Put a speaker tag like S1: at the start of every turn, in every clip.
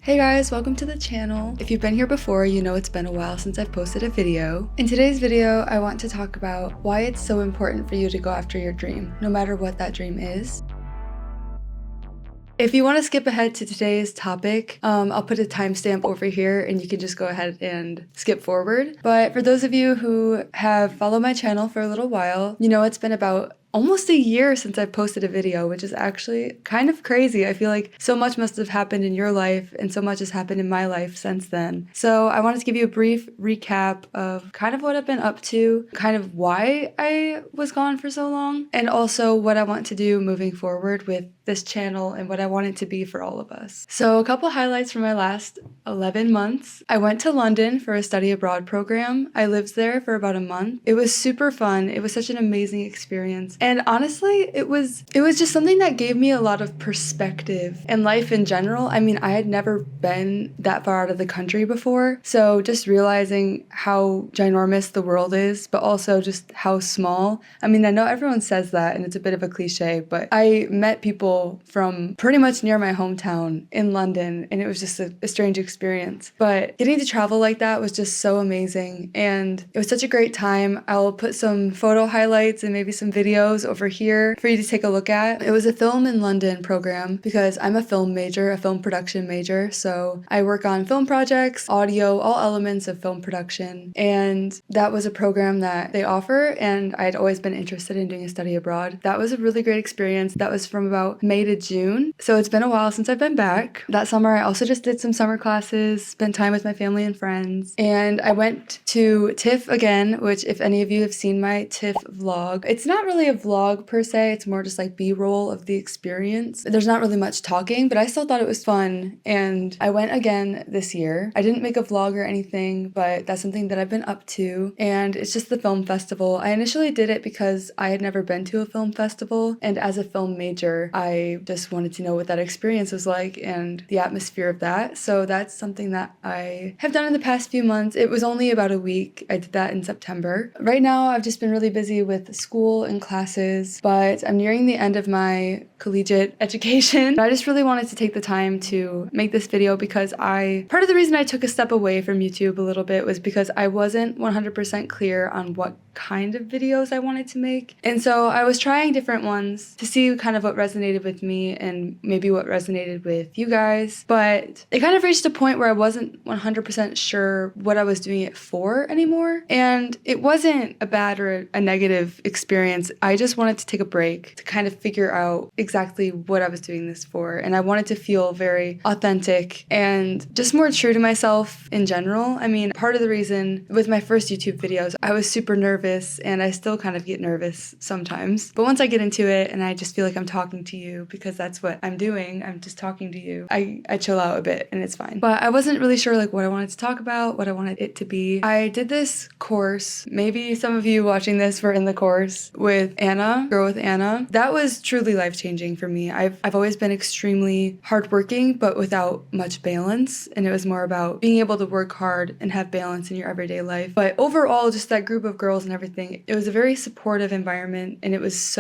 S1: Hey guys, welcome to the channel. If you've been here before, you know it's been a while since I've posted a video. In today's video, I want to talk about why it's so important for you to go after your dream, no matter what that dream is. If you want to skip ahead to today's topic, I'll put a timestamp over here and you can just go ahead and skip forward. But for those of you who have followed my channel for a little while, you know it's been about almost a year since I've posted a video, which is actually kind of crazy. I feel like so much must have happened in your life and so much has happened in my life since then. So I wanted to give you a brief recap of kind of what I've been up to, kind of why I was gone for so long, and also what I want to do moving forward with this channel and what I want it to be for all of us. So a couple highlights from my last 11 months. I went to London for a study abroad program. I lived there for about a month. It was super fun. It was such an amazing experience. And honestly, it was just something that gave me a lot of perspective in life in general. I mean, I had never been that far out of the country before. So just realizing how ginormous the world is, but also just how small. I mean, I know everyone says that and it's a bit of a cliche, but I met people from pretty much near my hometown in London and it was just a strange experience. But getting to travel like that was just so amazing and it was such a great time. I'll put some photo highlights and maybe some videos over here for you to take a look at. It was a film in London program because I'm a film major, a film production major. So I work on film projects, audio, all elements of film production. And that was a program that they offer. And I'd always been interested in doing a study abroad. That was a really great experience. That was from about May to June. So it's been a while since I've been back. That summer, I also just did some summer classes, spent time with my family and friends. And I went to TIFF again, which if any of you have seen my TIFF vlog, it's not really a vlog per se, it's more just like b-roll of the experience. There's not really much talking, but I still thought it was fun and I went again this year. I didn't make a vlog or anything, but that's something that I've been up to and it's just the film festival. I initially did it because I had never been to a film festival and as a film major, I just wanted to know what that experience was like and the atmosphere of that. So that's something that I have done in the past few months. It was only about a week. I did that in September. Right now, I've just been really busy with school and classes, but I'm nearing the end of my collegiate education. I just really wanted to take the time to make this video because part of the reason I took a step away from YouTube a little bit was because I wasn't 100% clear on what kind of videos I wanted to make. And so I was trying different ones to see kind of what resonated with me and maybe what resonated with you guys. But it kind of reached a point where I wasn't 100% sure what I was doing it for anymore. And it wasn't a bad or a negative experience. I just wanted to take a break to kind of figure out exactly what I was doing this for. And I wanted to feel very authentic and just more true to myself in general. I mean, part of the reason with my first YouTube videos, I was super nervous and I still kind of get nervous sometimes. But once I get into it and I just feel like I'm talking to you because that's what I'm doing, I'm just talking to you, I chill out a bit and it's fine. But I wasn't really sure like what I wanted to talk about, what I wanted it to be. I did this course, maybe some of you watching this were in the course with Anna, Grow with Anna. That was truly life-changing for me. I've always been extremely hardworking but without much balance and it was more about being able to work hard and have balance in your everyday life. But overall, just that group of girls and everything, it was a very supportive environment and it was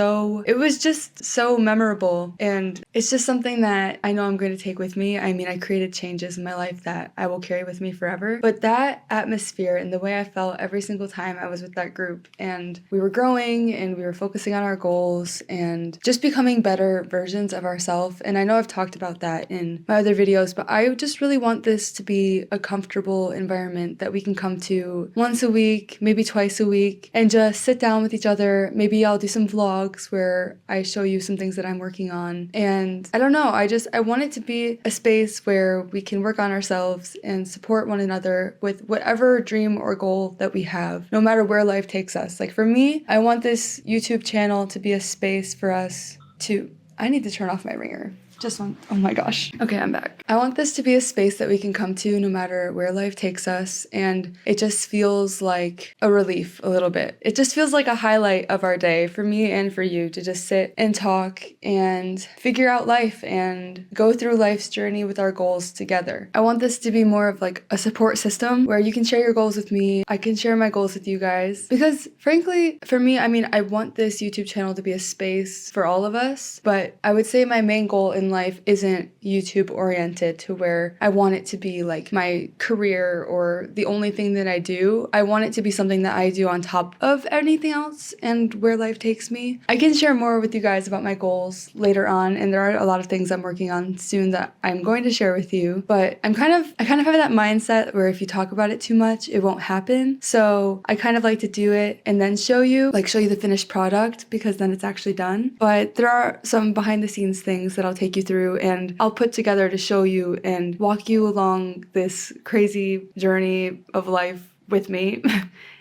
S1: just so memorable and it's just something that I know I'm going to take with me. I mean, I created changes in my life that I will carry with me forever, but that atmosphere and the way I felt every single time I was with that group and we were growing and we were focusing on our goals and just becoming better versions of ourselves. And I know I've talked about that in my other videos, but I just really want this to be a comfortable environment that we can come to once a week, maybe twice a week, and just sit down with each other. Maybe I'll do some vlogs where I show you some things that I'm working on. And I don't know, I want it to be a space where we can work on ourselves and support one another with whatever dream or goal that we have, no matter where life takes us. Like for me, I want this YouTube channel to be a space for us to, I need to turn off my ringer. Just one. Oh my gosh. Okay, I'm back. I want this to be a space that we can come to no matter where life takes us. And it just feels like a relief a little bit. It just feels like a highlight of our day for me and for you to just sit and talk and figure out life and go through life's journey with our goals together. I want this to be more of like a support system where you can share your goals with me. I can share my goals with you guys. Because frankly, for me, I mean, I want this YouTube channel to be a space for all of us. But I would say my main goal in in life isn't YouTube oriented to where I want it to be like my career or the only thing that I do. I want it to be something that I do on top of anything else and where life takes me. I can share more with you guys about my goals later on, and there are a lot of things I'm working on soon that I'm going to share with you, but I kind of have that mindset where if you talk about it too much, it won't happen. So I kind of like to do it and then show you the finished product, because then it's actually done. But there are some behind the scenes things that I'll take you through and I'll put together to show you and walk you along this crazy journey of life with me.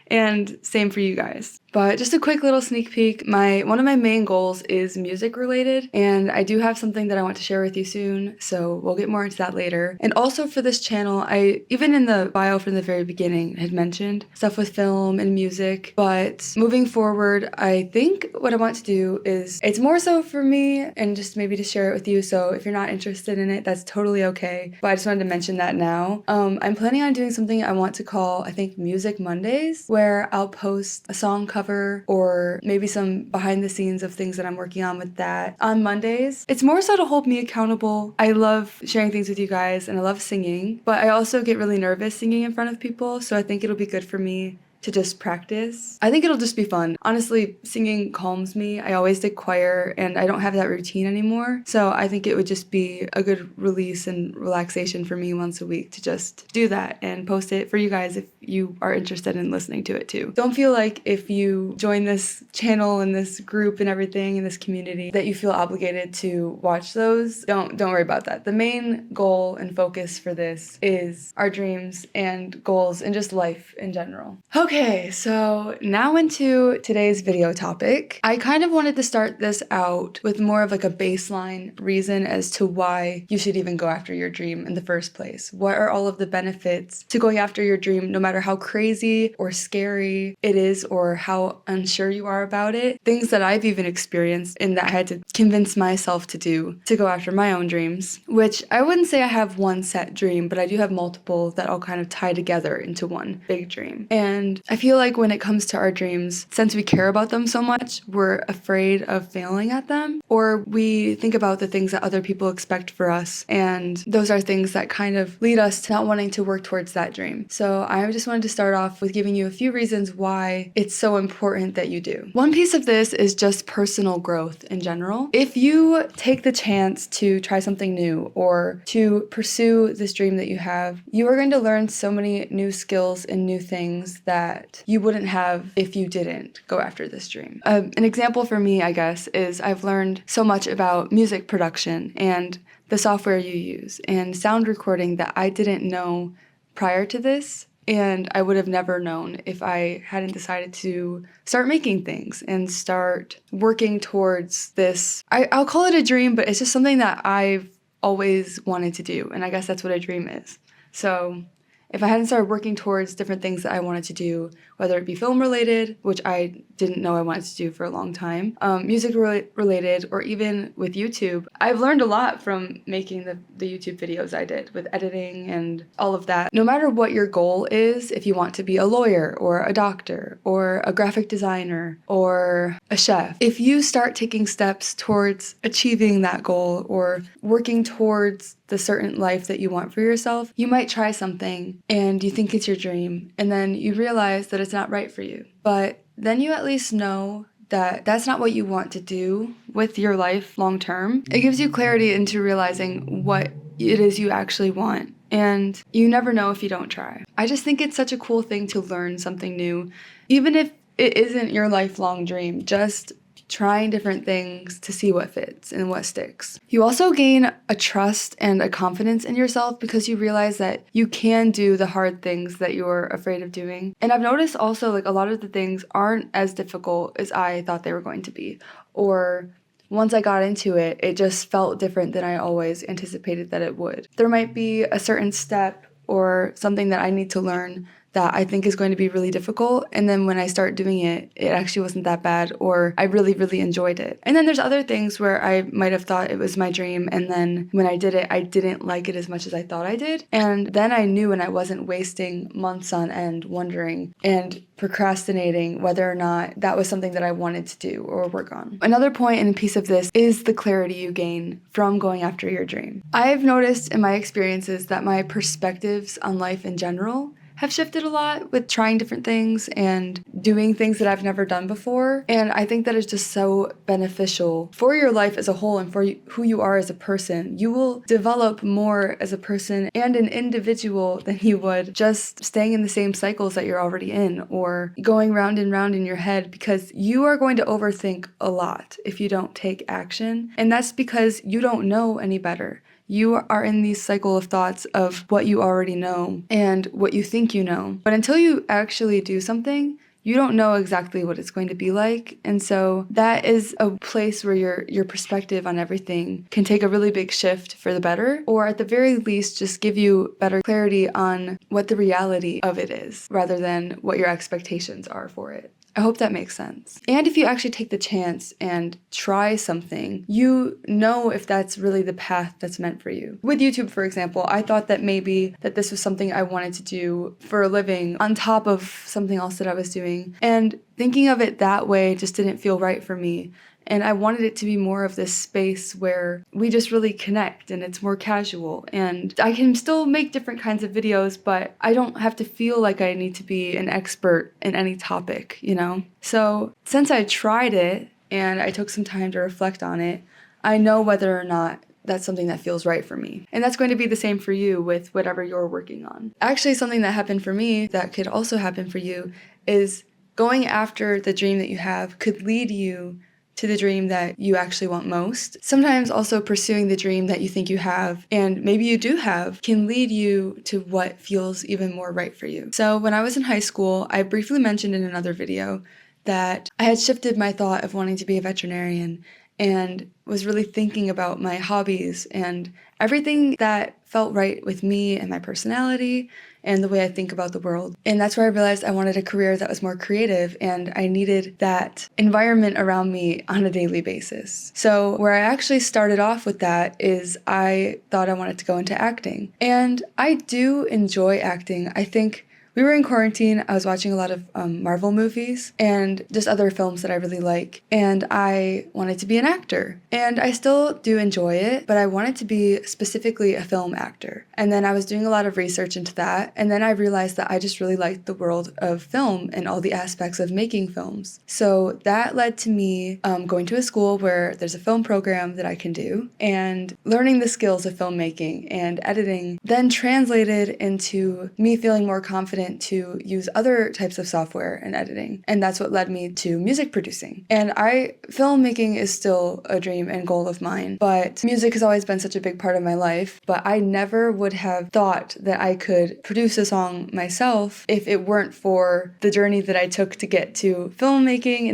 S1: And same for you guys. But just a quick little sneak peek, one of my main goals is music related, and I do have something that I want to share with you soon, so we'll get more into that later. And also for this channel, I, even in the bio from the very beginning, had mentioned stuff with film and music, but moving forward, I think what I want to do is, it's more so for me and just maybe to share it with you, so if you're not interested in it, that's totally okay, but I just wanted to mention that now. I'm planning on doing something I want to call, I think, Music Mondays, where I'll post a song cover or maybe some behind the scenes of things that I'm working on with that on Mondays. It's more so to hold me accountable. I love sharing things with you guys and I love singing, but I also get really nervous singing in front of people, so I think it'll be good for me to just practice. I think it'll just be fun. Honestly, singing calms me. I always did choir and I don't have that routine anymore. So I think it would just be a good release and relaxation for me once a week to just do that and post it for you guys if you are interested in listening to it too. Don't feel like if you join this channel and this group and everything in this community that you feel obligated to watch those. Don't worry about that. The main goal and focus for this is our dreams and goals and just life in general. Okay, so now into today's video topic. I kind of wanted to start this out with more of like a baseline reason as to why you should even go after your dream in the first place. What are all of the benefits to going after your dream, no matter how crazy or scary it is or how unsure you are about it? Things that I've even experienced and that I had to convince myself to do to go after my own dreams, which I wouldn't say I have one set dream, but I do have multiple that all kind of tie together into one big dream. And I feel like when it comes to our dreams, since we care about them so much, we're afraid of failing at them, or we think about the things that other people expect for us, and those are things that kind of lead us to not wanting to work towards that dream. So I just wanted to start off with giving you a few reasons why it's so important that you do. One piece of this is just personal growth in general. If you take the chance to try something new or to pursue this dream that you have, you are going to learn so many new skills and new things that you wouldn't have if you didn't go after this dream. An example for me, I guess, is I've learned so much about music production and the software you use and sound recording that I didn't know prior to this, and I would have never known if I hadn't decided to start making things and start working towards this. I'll call it a dream, but it's just something that I've always wanted to do, and I guess that's what a dream is. So if I hadn't started working towards different things that I wanted to do, whether it be film related, which I didn't know I wanted to do for a long time, music related, or even with YouTube, I've learned a lot from making the YouTube videos I did with editing and all of that. No matter what your goal is, if you want to be a lawyer or a doctor or a graphic designer or a chef, if you start taking steps towards achieving that goal or working towards the certain life that you want for yourself, you might try something and you think it's your dream, and then you realize that it's not right for you. But then you at least know that that's not what you want to do with your life long term. It gives you clarity into realizing what it is you actually want, and you never know if you don't try. I just think it's such a cool thing to learn something new, even if it isn't your lifelong dream. Just trying different things to see what fits and what sticks. You also gain a trust and a confidence in yourself because you realize that you can do the hard things that you're afraid of doing. And I've noticed also, like, a lot of the things aren't as difficult as I thought they were going to be. Or once I got into it, it just felt different than I always anticipated that it would. There might be a certain step or something that I need to learn that I think is going to be really difficult. And then when I start doing it, it actually wasn't that bad, or I really, really enjoyed it. And then there's other things where I might have thought it was my dream, and then when I did it, I didn't like it as much as I thought I did. And then I knew, and I wasn't wasting months on end wondering and procrastinating whether or not that was something that I wanted to do or work on. Another point and piece of this is the clarity you gain from going after your dream. I've noticed in my experiences that my perspectives on life in general have shifted a lot with trying different things and doing things that I've never done before. And I think that is just so beneficial for your life as a whole and for who you are as a person. You will develop more as a person and an individual than you would just staying in the same cycles that you're already in or going round and round in your head, because you are going to overthink a lot if you don't take action. And that's because you don't know any better. You are in these cycle of thoughts of what you already know and what you think you know. But until you actually do something, you don't know exactly what it's going to be like. And so that is a place where your perspective on everything can take a really big shift for the better, or at the very least just give you better clarity on what the reality of it is rather than what your expectations are for it. I hope that makes sense. And if you actually take the chance and try something, you know if that's really the path that's meant for you. With YouTube, for example, I thought that maybe that this was something I wanted to do for a living on top of something else that I was doing. And thinking of it that way just didn't feel right for me. And I wanted it to be more of this space where we just really connect and it's more casual. And I can still make different kinds of videos, but I don't have to feel like I need to be an expert in any topic, you know? So since I tried it and I took some time to reflect on it, I know whether or not that's something that feels right for me. And that's going to be the same for you with whatever you're working on. Actually, something that happened for me that could also happen for you is going after the dream that you have could lead you to the dream that you actually want most. Sometimes also pursuing the dream that you think you have, and maybe you do have, can lead you to what feels even more right for you. So when I was in high school, I briefly mentioned in another video that I had shifted my thought of wanting to be a veterinarian and was really thinking about my hobbies and everything that felt right with me and my personality and the way I think about the world. And that's where I realized I wanted a career that was more creative, and I needed that environment around me on a daily basis. So where I actually started off with that is I thought I wanted to go into acting. And I do enjoy acting. I think we were in quarantine. I was watching a lot of Marvel movies and just other films that I really like. And I wanted to be an actor. And I still do enjoy it, but I wanted to be specifically a film actor. And then I was doing a lot of research into that. And then I realized that I just really liked the world of film and all the aspects of making films. So that led to me going to a school where there's a film program that I can do and learning the skills of filmmaking and editing, then translated into me feeling more confident to use other types of software and editing. And that's what led me to music producing. And filmmaking is still a dream and goal of mine, but music has always been such a big part of my life. But I never would have thought that I could produce a song myself if it weren't for the journey that I took to get to filmmaking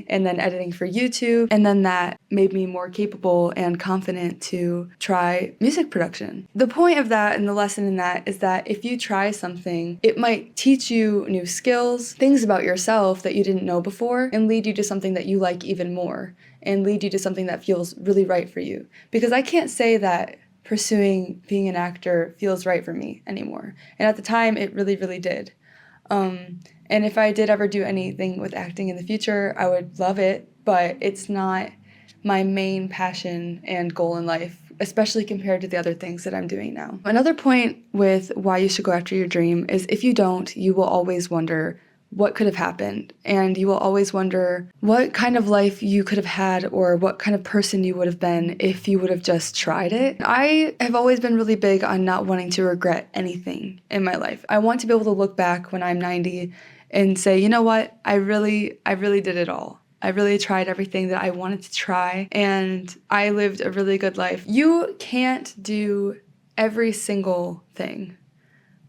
S1: and then editing for YouTube. And then that made me more capable and confident to try music production. The point of that and the lesson in that is that if you try something, it might teach you new skills, things about yourself that you didn't know before, and lead you to something that you like even more, and lead you to something that feels really right for you. Because I can't say that pursuing being an actor feels right for me anymore. And at the time, it really, really did. And if I did ever do anything with acting in the future, I would love it, but it's not my main passion and goal in life, especially compared to the other things that I'm doing now. Another point with why you should go after your dream is if you don't, you will always wonder what could have happened. And you will always wonder what kind of life you could have had or what kind of person you would have been if you would have just tried it. I have always been really big on not wanting to regret anything in my life. I want to be able to look back when I'm 90 and say, you know what, I really did it all. I really tried everything that I wanted to try, and I lived a really good life. You can't do every single thing,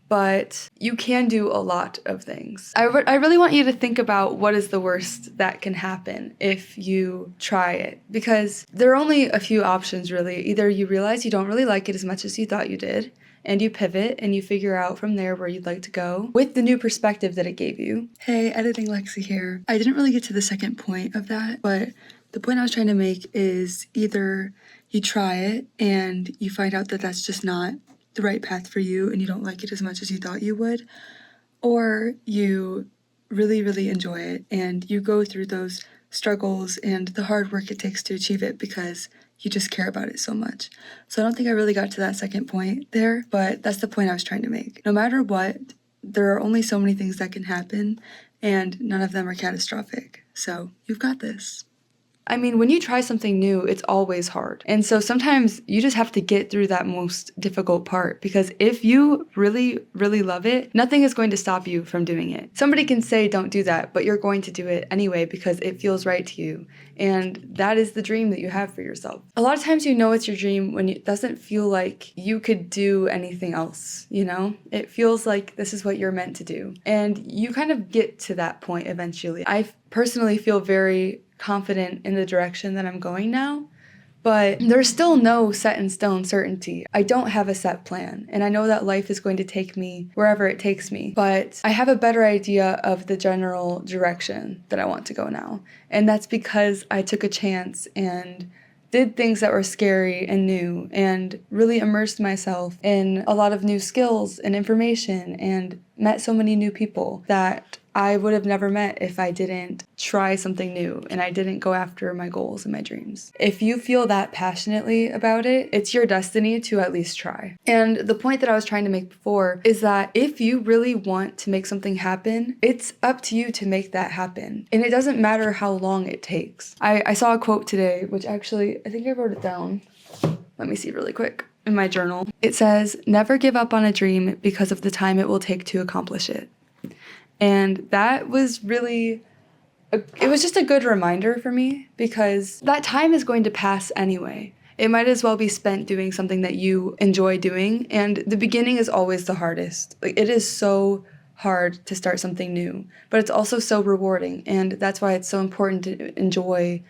S1: but you can do a lot of things. I really want you to think about what is the worst that can happen if you try it, because there are only a few options really. Either you realize you don't really like it as much as you thought you did, and you pivot and you figure out from there where you'd like to go with the new perspective that it gave you. Hey, editing Lexi here. I didn't really get to the second point of that, but the point I was trying to make is either you try it and you find out that that's just not the right path for you and you don't like it as much as you thought you would, or you really, really enjoy it and you go through those struggles and the hard work it takes to achieve it because you just care about it so much. So I don't think I really got to that second point there, but that's the point I was trying to make. No matter what, there are only so many things that can happen, and none of them are catastrophic. So you've got this. I mean, when you try something new, it's always hard. And so sometimes you just have to get through that most difficult part, because if you really, really love it, nothing is going to stop you from doing it. Somebody can say, don't do that, but you're going to do it anyway because it feels right to you. And that is the dream that you have for yourself. A lot of times you know it's your dream when it doesn't feel like you could do anything else, you know? It feels like this is what you're meant to do. And you kind of get to that point eventually. I personally feel very confident in the direction that I'm going now, but there's still no set in stone certainty. I don't have a set plan, and I know that life is going to take me wherever it takes me, but I have a better idea of the general direction that I want to go now. And that's because I took a chance and did things that were scary and new and really immersed myself in a lot of new skills and information and met so many new people that I would have never met if I didn't try something new and I didn't go after my goals and my dreams. If you feel that passionately about it, it's your destiny to at least try. And the point that I was trying to make before is that if you really want to make something happen, it's up to you to make that happen. And it doesn't matter how long it takes. I saw a quote today, which actually, I think I wrote it down. Let me see really quick. In my journal. It says, "Never give up on a dream because of the time it will take to accomplish it." And that was really, it was just a good reminder for me, because that time is going to pass anyway. It might as well be spent doing something that you enjoy doing. And the beginning is always the hardest. Like, it is so hard to start something new, but it's also so rewarding. And that's why it's so important to enjoy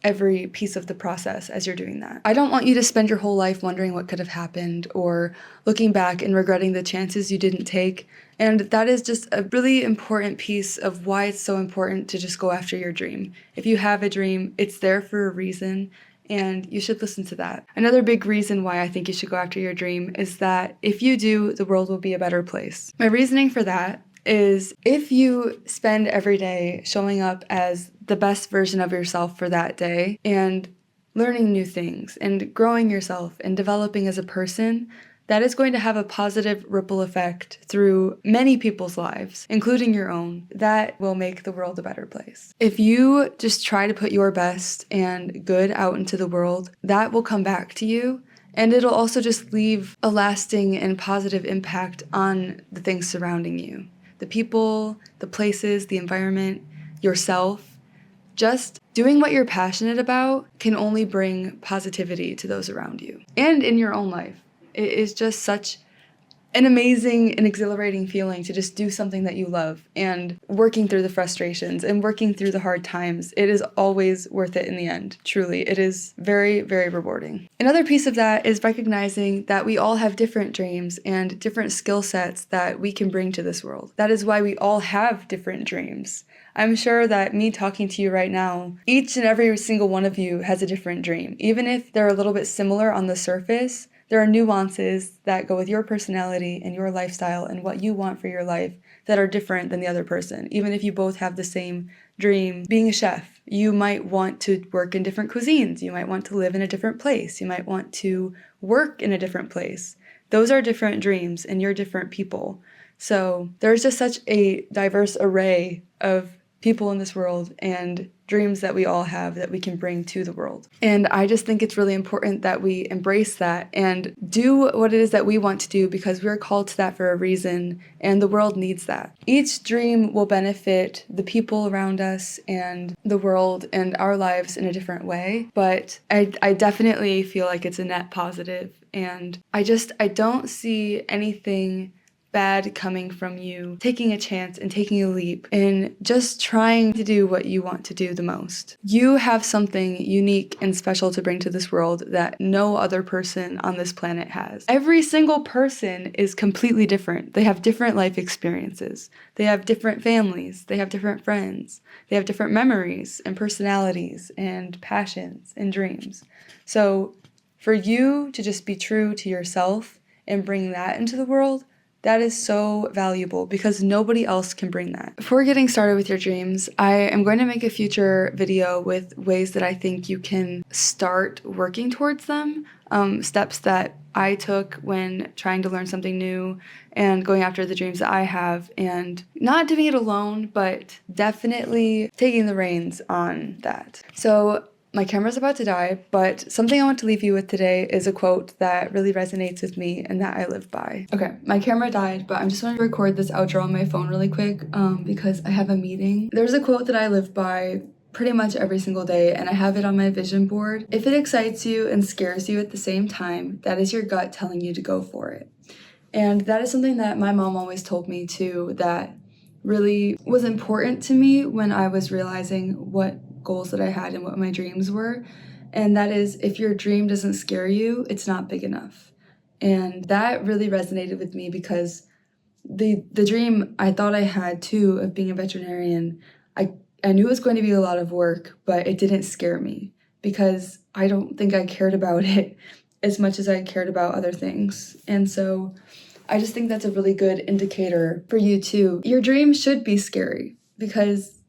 S1: every piece of the process as you're doing that. I don't want you to spend your whole life wondering what could have happened or looking back and regretting the chances you didn't take. And that is just a really important piece of why it's so important to just go after your dream. If you have a dream, it's there for a reason, and you should listen to that. Another big reason why I think you should go after your dream is that if you do, the world will be a better place. My reasoning for that is if you spend every day showing up as the best version of yourself for that day and learning new things and growing yourself and developing as a person, that is going to have a positive ripple effect through many people's lives, including your own. That will make the world a better place. If you just try to put your best and good out into the world, that will come back to you. And it'll also just leave a lasting and positive impact on the things surrounding you. The people, the places, the environment, yourself. Just doing what you're passionate about can only bring positivity to those around you and in your own life. It is just such an amazing and exhilarating feeling to just do something that you love, and working through the frustrations and working through the hard times. It is always worth it in the end. Truly, it is very, very rewarding. Another piece of that is recognizing that we all have different dreams and different skill sets that we can bring to this world. That is why we all have different dreams. I'm sure that me talking to you right now, each and every single one of you has a different dream. Even if they're a little bit similar on the surface, there are nuances that go with your personality and your lifestyle and what you want for your life that are different than the other person. Even if you both have the same dream, being a chef, you might want to work in different cuisines. You might want to live in a different place. You might want to work in a different place. Those are different dreams, and you're different people. So there's just such a diverse array of people in this world and dreams that we all have that we can bring to the world. And I just think it's really important that we embrace that and do what it is that we want to do, because we're called to that for a reason, and the world needs that. Each dream will benefit the people around us and the world and our lives in a different way, but I definitely feel like it's a net positive, and I don't see anything bad coming from you taking a chance and taking a leap and just trying to do what you want to do the most. You have something unique and special to bring to this world that no other person on this planet has. Every single person is completely different. They have different life experiences. They have different families. They have different friends. They have different memories and personalities and passions and dreams. So for you to just be true to yourself and bring that into the world, that is so valuable because nobody else can bring that. Before getting started with your dreams, I am going to make a future video with ways that I think you can start working towards them, steps that I took when trying to learn something new and going after the dreams that I have, and not doing it alone, but definitely taking the reins on that. So my camera's about to die, but something I want to leave you with today is a quote that really resonates with me and that I live by. Okay, my camera died, but I'm just going to record this outro on my phone really quick because I have a meeting. There's a quote that I live by pretty much every single day, and I have it on my vision board. If it excites you and scares you at the same time, that is your gut telling you to go for it. And that is something that my mom always told me too, that really was important to me when I was realizing what goals that I had and what my dreams were. And that is, if your dream doesn't scare you, it's not big enough. And that really resonated with me because the dream I thought I had too of being a veterinarian, I knew it was going to be a lot of work, but it didn't scare me because I don't think I cared about it as much as I cared about other things. And so I just think that's a really good indicator for you too. Your dream should be scary because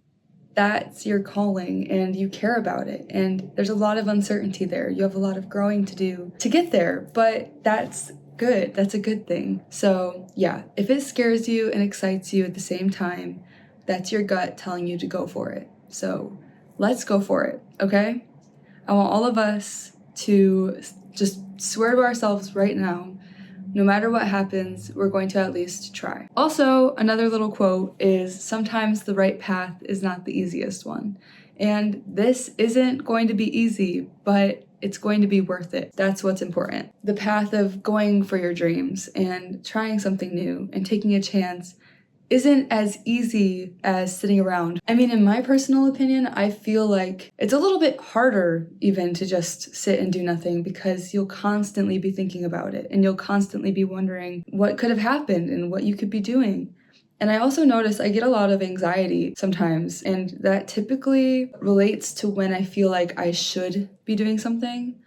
S1: that's your calling and you care about it. And there's a lot of uncertainty there. You have a lot of growing to do to get there, but that's good. That's a good thing. So yeah, if it scares you and excites you at the same time, that's your gut telling you to go for it. So let's go for it, okay? I want all of us to just swear to ourselves right now, no matter what happens, we're going to at least try. Also, another little quote is, sometimes the right path is not the easiest one. And this isn't going to be easy, but it's going to be worth it. That's what's important. The path of going for your dreams and trying something new and taking a chance isn't as easy as sitting around. I mean, in my personal opinion, I feel like it's a little bit harder even to just sit and do nothing because you'll constantly be thinking about it and you'll constantly be wondering what could have happened and what you could be doing. And I also notice I get a lot of anxiety sometimes, and that typically relates to when I feel like I should be doing something.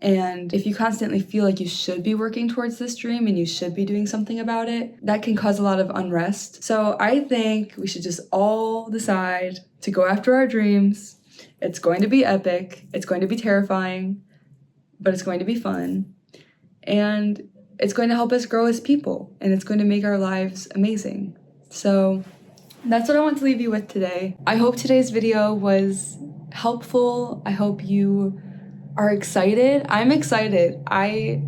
S1: And if you constantly feel like you should be working towards this dream and you should be doing something about it, that can cause a lot of unrest. So I think we should just all decide to go after our dreams. It's going to be epic. It's going to be terrifying, but it's going to be fun. And it's going to help us grow as people, and it's going to make our lives amazing. So that's what I want to leave you with today. I hope today's video was helpful. I hope you are excited. I'm excited. I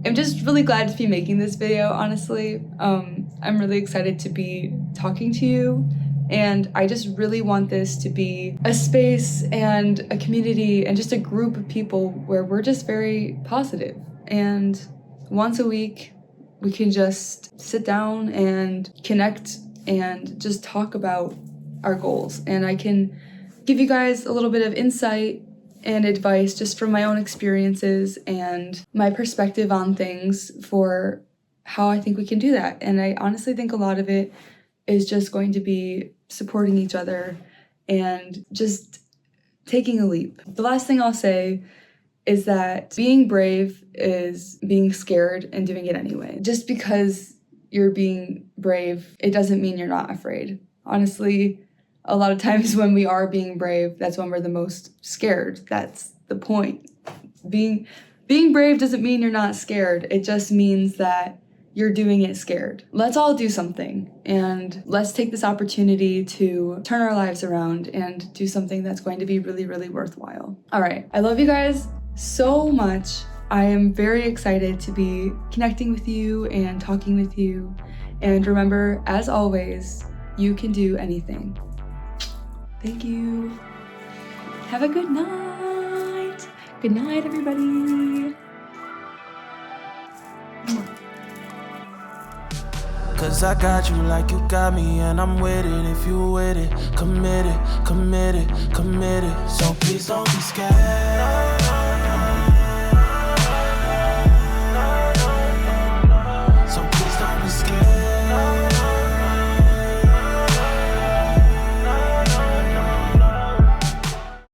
S1: am just really glad to be making this video, honestly. I'm really excited to be talking to you, and I just really want this to be a space and a community and just a group of people where we're just very positive. And once a week, we can just sit down and connect and just talk about our goals. And I can give you guys a little bit of insight and advice just from my own experiences and my perspective on things for how I think we can do that. And I honestly think a lot of it is just going to be supporting each other and just taking a leap. The last thing I'll say is that being brave is being scared and doing it anyway. Just because you're being brave, it doesn't mean you're not afraid. Honestly, a lot of times when we are being brave, that's when we're the most scared. That's the point. Being brave doesn't mean you're not scared. It just means that you're doing it scared. Let's all do something, and let's take this opportunity to turn our lives around and do something that's going to be really, really worthwhile. All right. I love you guys so much. I am very excited to be connecting with you and talking with you. And remember, as always, you can do anything. Thank you. Have a good night. Good night, everybody.
S2: Cause I got you like you got me, and I'm with it if you with it. Committed, committed, committed. So please don't be scared.